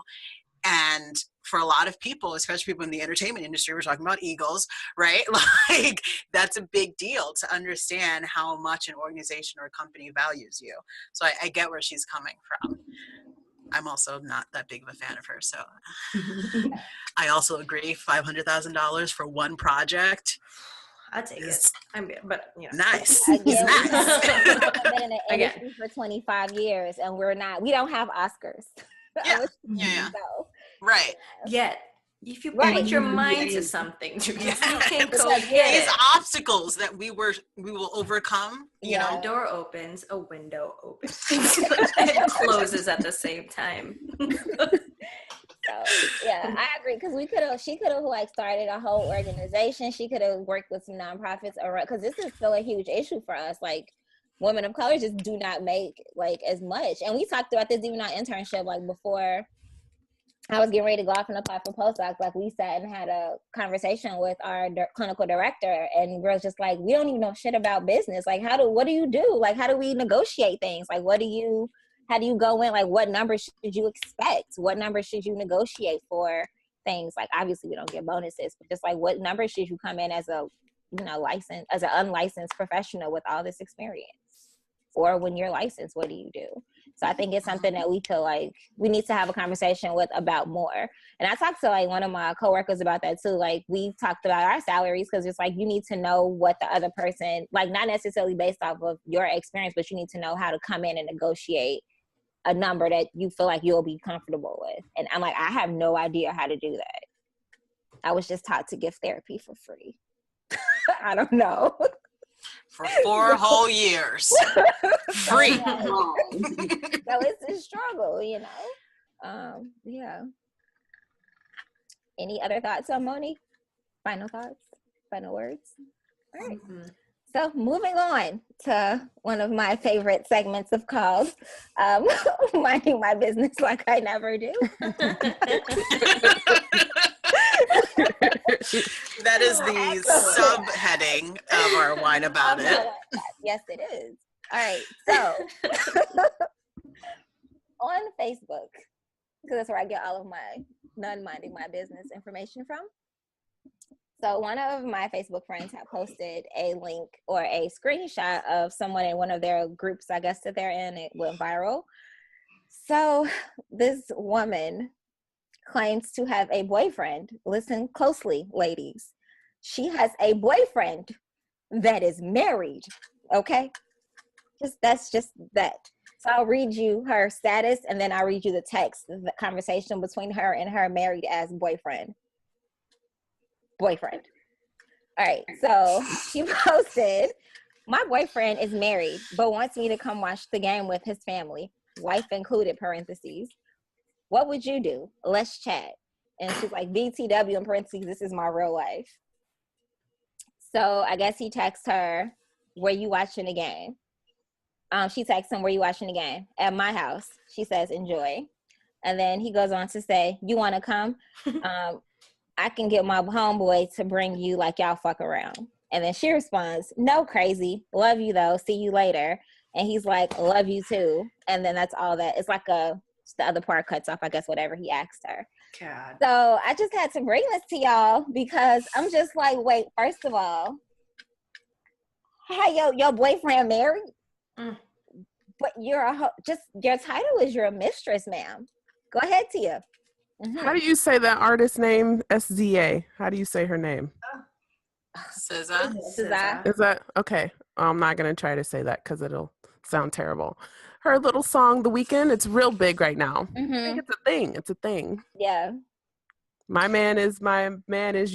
And for a lot of people, especially people in the entertainment industry, we're talking about Eagles, right? Like that's a big deal to understand how much an organization or a company values you. So I get where she's coming from. I'm also not that big of a fan of her, so I also agree. $500,000 for one project. I take it. But you know, nice. Again, nice. Been in the industry for 25 years, and we don't have Oscars. Yeah. Right. Yet, if you put your mind to something, you can go get these it. obstacles that we will overcome. You know, a door opens, a window opens, and closes at the same time. So yeah, I agree, because she could have like started a whole organization. She could have worked with some nonprofits around, because this is still a huge issue for us. Like, women of color just do not make like as much, and we talked about this even on internship. Like before I was getting ready to go off and apply for postdoc, like we sat and had a conversation with our clinical director, and we're just like, we don't even know shit about business. Like, what do you do? Like, how do we negotiate things? Like, how do you go in? Like, what numbers should you expect? What numbers should you negotiate for things? Like, obviously we don't get bonuses, but just like, what numbers should you come in as an unlicensed professional with all this experience? Or when you're licensed, what do you do? So I think it's something that we need to have a conversation about more. And I talked to like one of my coworkers about that too. Like, we talked about our salaries, because it's like, you need to know what the other person, like not necessarily based off of your experience, but you need to know how to come in and negotiate a number that you feel like you'll be comfortable with. And I'm like, I have no idea how to do that. I was just taught to give therapy for free. I don't know. For 4 whole years. Free. So it's a struggle, you know? Yeah. Any other thoughts on Moni? Final thoughts? Final words? All right. So moving on to one of my favorite segments of calls, minding my business like I never do. That is the subheading of our Wine About It. Yes, it is. All right, so on Facebook, because that's where I get all of my non-minding my business information from. So one of my Facebook friends had posted a link or a screenshot of someone in one of their groups, I guess, that they're in. It went viral. So this woman claims to have a boyfriend. Listen closely, ladies. She has a boyfriend that is married, okay? That's just that. So I'll read you her status, and then I'll read you the text, the conversation between her and her married as boyfriend. All right, so she posted, my boyfriend is married, but wants me to come watch the game with his family, wife included, parentheses. What would you do? Let's chat. And she's like, BTW in parentheses, this is my real life. So I guess he texts her, where you watching the game? She texts him, where you watching the game? At my house. She says, enjoy. And then he goes on to say, you want to come? I can get my homeboy to bring you, like y'all fuck around. And then she responds, no, crazy. Love you though. See you later. And he's like, love you too. And then that's all that. It's like the other part cuts off, I guess, whatever he asked her. God. So I just had to bring this to y'all because I'm just like, wait, first of all, hi, your boyfriend married? Mm. But your title is you're a mistress, ma'am. Go ahead, Tia. Mm-hmm. How do you say that artist name? SZA. How do you say her name? SZA. Is that okay? I'm not gonna try to say that because it'll sound terrible. Her little song, "The Weeknd," it's real big right now. Mm-hmm. I think it's a thing. It's a thing. Yeah. My man is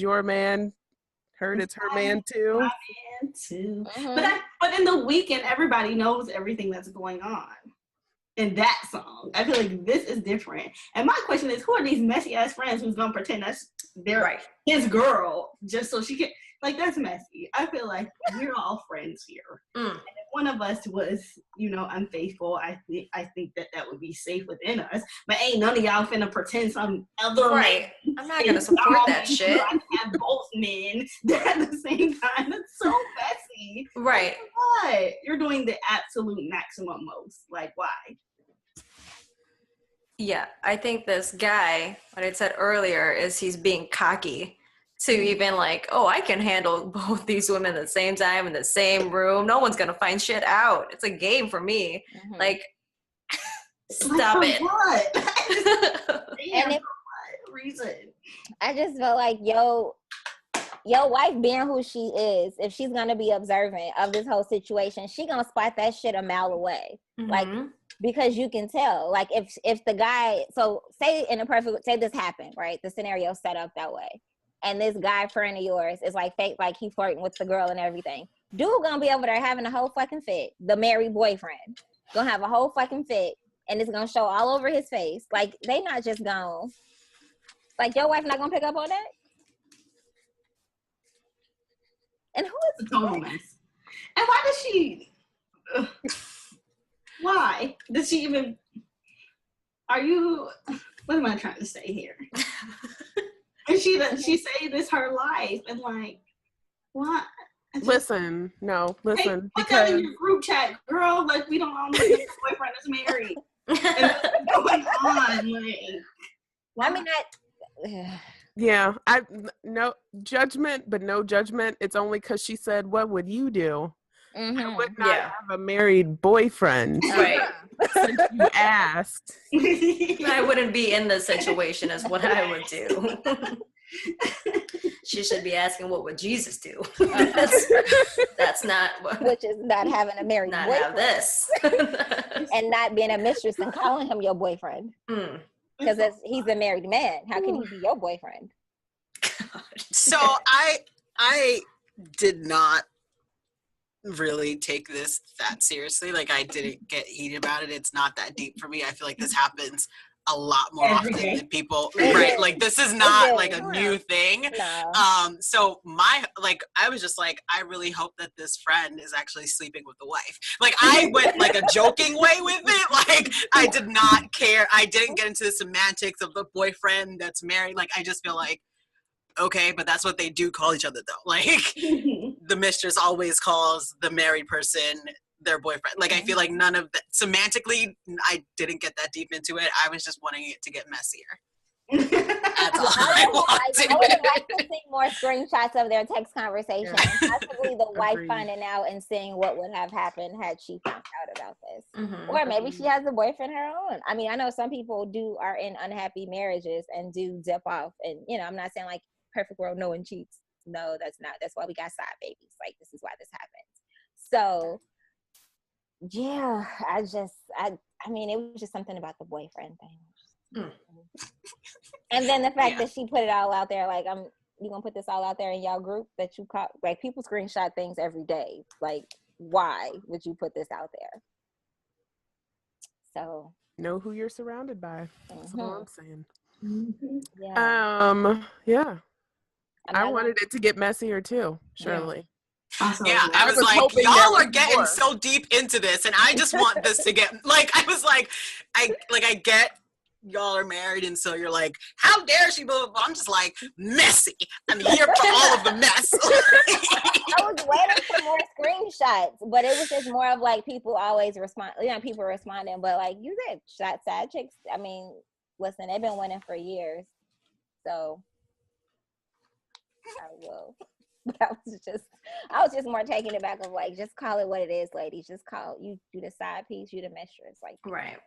your man. Heard it's her man too. My man too. Mm-hmm. But in The Weeknd, everybody knows everything that's going on in that song. I feel like this is different. And my question is, who are these messy ass friends who's gonna pretend that's their his girl just so she can, like, that's messy. I feel like we're all friends here. And if one of us was, unfaithful, I think that would be safe within us. But ain't none of y'all finna pretend some other man. I'm not gonna support that shit. I have both men at the same time. That's so messy. Right. What? You're doing the absolute maximum most. Like, why? Yeah, I think this guy, what I said earlier, is he's being cocky to even like, oh, I can handle both these women at the same time in the same room. No one's gonna find shit out. It's a game for me. Mm-hmm. Like, stop it. What? And for what reason? I just feel like your wife being who she is, if she's gonna be observant of this whole situation, she gonna spot that shit a mile away. Mm-hmm. Like, because you can tell. Like, if the guy, so say this happened, right? The scenario set up that way. And this guy friend of yours is like fake, like he flirting with the girl and everything. Dude gonna be over there having a whole fucking fit. The married boyfriend gonna have a whole fucking fit, and it's gonna show all over his face. Like, they not just gonna, like, your wife not gonna pick up on that? And who is a total mess? And why does she? Why does she even? Are you? What am I trying to say here? And she say this her life and like, what? Listen. Hey, put that in your group chat, girl. Like, we don't all know your boyfriend is married. And what's going on? Like, I mean, yeah, no judgment, but no judgment. It's only because she said, "What would you do?" mm-hmm. I would not have a married boyfriend. Right. Since you asked. I wouldn't be in this situation is what I would do. She should be asking, what would Jesus do? That's not what. Which is not having a married not boyfriend. Have this. And not being a mistress and calling him your boyfriend. Because he's a married man. How can he be your boyfriend? God. So I did not really take this that seriously. Like, I didn't get heated about it. It's not that deep for me. I feel like this happens a lot more Every often day. than people, It right? is. Like this is It not is. like a new thing. No. So I was just like, I really hope that this friend is actually sleeping with the wife. Like I went like a joking way with it. Like I did not care. I didn't get into the semantics of the boyfriend that's married. Like I just feel like, okay, but that's what they do call each other though. Like the mistress always calls the married person their boyfriend. Like I feel like none of that semantically, I didn't get that deep into it. I was just wanting it to get messier. That's all I I would wanted. have liked to see more screenshots of their text conversation, Yeah. and possibly the wife Agreed. finding out and seeing what would have happened had she found out about this. Mhm. Or maybe she has a boyfriend of her own. I mean, I know some people are in unhappy marriages and do dip off, and I'm not saying like perfect world, no one cheats. No, that's not. That's why we got side babies. Like this is why this happens. So yeah, I mean, it was just something about the boyfriend thing. And then the fact that she put it all out there, like you gonna put this all out there in y'all group that you caught, like people screenshot things every day. Like, why would you put this out there? So Know who you're surrounded by. That's all I'm saying. yeah. Yeah. I not wanted it to get messier too, surely. Also, Yeah, I was was like, hoping there y'all was are getting more. so deep into this, and I just want this to get like. I was like, I get y'all are married, and so you're like, how dare she? Blah, blah, blah. I'm just like, messy. I'm here for all of the mess. I was waiting for more screenshots, but it was just more of like people always respond. People responding, but like you said, side chicks. I mean, listen, they've been winning for years, so I will. But I was just more taken aback of like, just call it what it is, ladies. Just call you the side piece, you the mistress. Like, Right.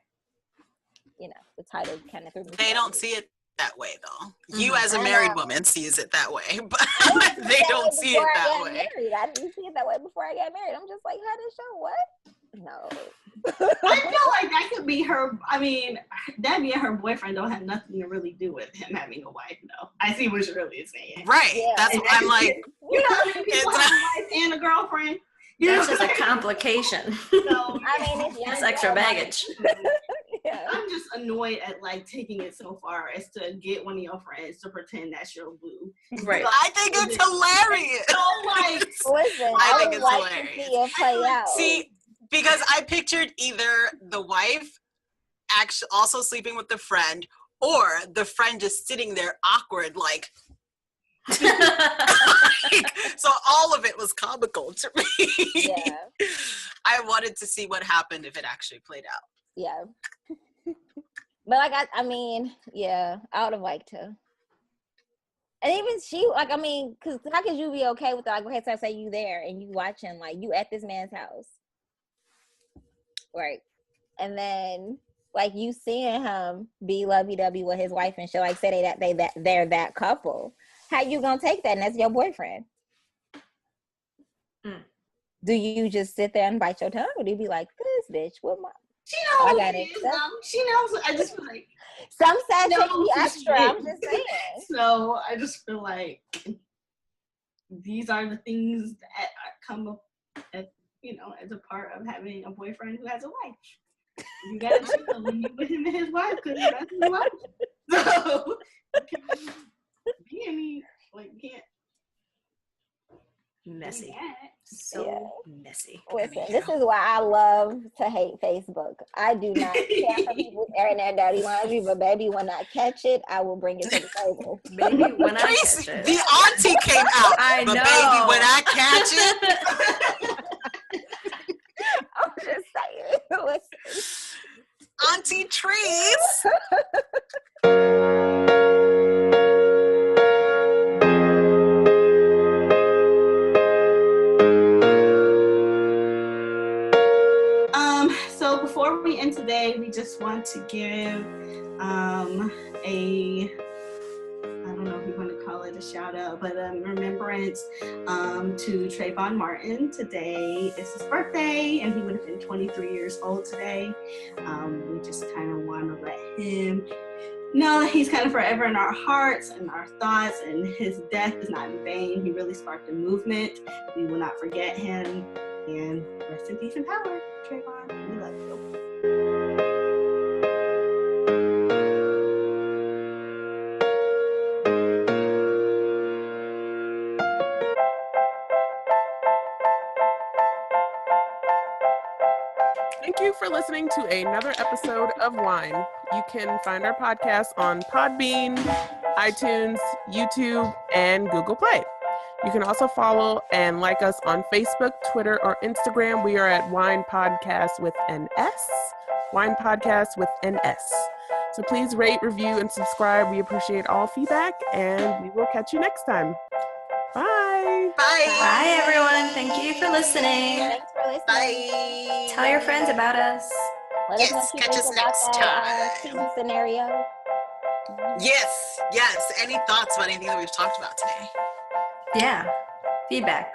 The title kind of threw me. They don't see it that way, though. You, Mm-hmm. as a married woman, sees it that way, but they don't see it that way. I didn't see it that way before I got married. I'm just like, how this show? What? No. I feel like that could be her. I mean, that being her boyfriend don't have nothing to really do with him having a wife, though. I see what you're really saying. Right. Yeah. That's what I'm like. You know how many people have a wife and a girlfriend? That's just a complication. So, I mean, it's That's extra baggage. Yeah. I'm just annoyed at like taking it so far as to get one of your friends to pretend that's your boo. Right. I think it's hilarious. So like, Listen, I I think would it's like to hilarious. see it play out. See, because I pictured either the wife actually also sleeping with the friend, or the friend just sitting there awkward, like. So all of it was comical to me. Yeah. I wanted to see what happened if it actually played out. Yeah. But like I mean, yeah, I would have liked to. And even she, like, I mean, because how could you be okay with like, okay, so say you there and you watching, like, you at this man's house, right? And then like you seeing him be lovey-dovey with his wife and shit, like say they're that couple. How you gonna take that? And that's your boyfriend. Do you just sit there and bite your tongue, or do you be like, this bitch, what my? she knows. I got it. She knows. I just feel like. Some sad No, chicks be she extra. I'm just saying. So I just feel like these are the things that come up, as, as a part of having a boyfriend who has a wife. You gotta chill when you with him and his wife, because that's his wife. So you can't. Messy. Yeah. So messy. Listen, this is why I love to hate Facebook. I do not care for people airing their dirty laundry, but baby, when I catch it, I will bring it to the table. Baby, when I catch it. The auntie came out. I but know. Baby, when I catch it. I'm just saying. Listen. Auntie Trees. So before we end today, we just want to give I don't know if we want to call it a shout out, but remembrance to Trayvon Martin. Today is his birthday, and he would have been 23 years old today. We just kind of want to let him know that he's kind of forever in our hearts and our thoughts, and his death is not in vain. He really sparked a movement. We will not forget him, and rest in peace and power, Trayvon. We love you. Thank you for listening to another episode of Wine. You can find our podcast on Podbean, iTunes, YouTube, and Google Play. You can also follow and like us on Facebook, Twitter, or Instagram. We are at Wine Podcast with an S. Wine Podcast with an S. So please rate, review, and subscribe. We appreciate all feedback, and we will catch you next time. Bye. Bye. Bye, everyone. Thank you for listening. Thanks for listening. Bye. Tell your friends about us. Let Yes, us know what you catch think us about next that time. TV scenario. Yes. Any thoughts about anything that we've talked about today? Yeah. Feedback.